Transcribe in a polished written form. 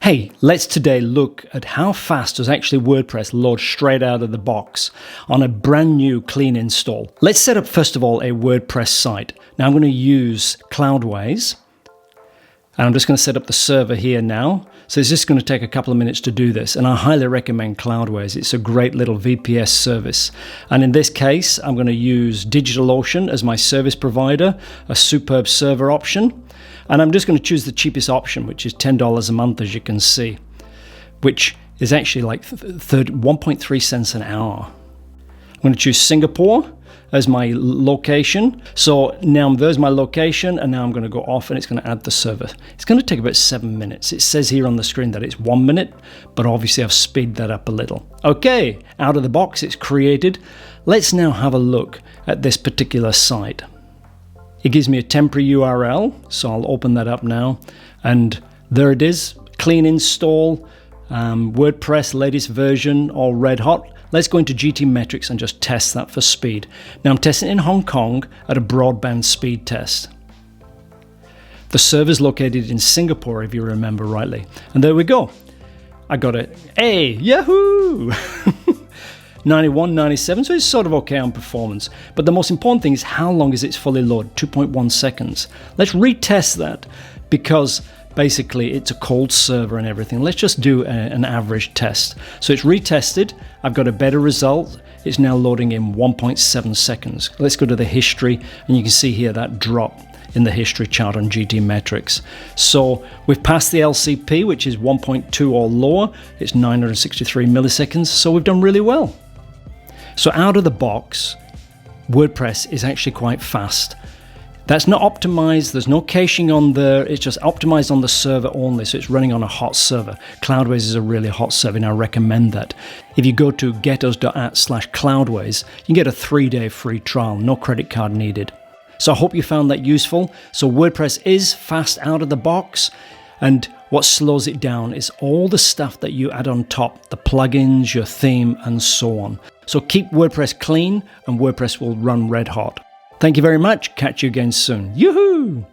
Hey, let's today look at how fast does actually WordPress load straight out of the box on a brand new clean install. Let's set up first of all a WordPress site. Now I'm going to use Cloudways and I'm just going to set up the server here now. So it's just going to take a couple of minutes to do this, and I highly recommend Cloudways. It's a great little VPS service. And in this case, I'm going to use DigitalOcean as my service provider, a superb server option. And I'm just going to choose the cheapest option, which is $10 a month, as you can see, which is actually like 1.3 cents an hour. I'm going to choose Singapore as my location. So now there's my location, and now I'm going to go off and it's going to add the server. It's going to take about 7 minutes. It says here on the screen that it's 1 minute, but obviously I've speeded that up a little. Okay, out of the box, it's created. Let's now have a look at this particular site. It gives me a temporary URL, so I'll open that up now, and there it is, clean install, WordPress latest version, all red hot. Let's go into GT metrics and just test that for speed. Now I'm testing in Hong Kong at a broadband speed test. The server's located in Singapore, if you remember rightly, and there we go. I got it. Hey, yahoo! 91, 97, so it's sort of okay on performance. But the most important thing is how long is it fully loaded? 2.1 seconds. Let's retest that because basically it's a cold server and everything. Let's just do an average test. So it's retested. I've got a better result. It's now loading in 1.7 seconds. Let's go to the history, and you can see here that drop in the history chart on GT metrics. So we've passed the LCP, which is 1.2 or lower. It's 963 milliseconds, so we've done really well. So out of the box, WordPress is actually quite fast. That's not optimized, there's no caching on there, it's just optimized on the server only, so it's running on a hot server. Cloudways is a really hot server, and I recommend that. If you go to getos.at/Cloudways, you can get a 3-day free trial, no credit card needed. So I hope you found that useful. So WordPress is fast out of the box, and what slows it down is all the stuff that you add on top, the plugins, your theme, and so on. So keep WordPress clean, and WordPress will run red hot. Thank you very much. Catch you again soon. Yoo-hoo!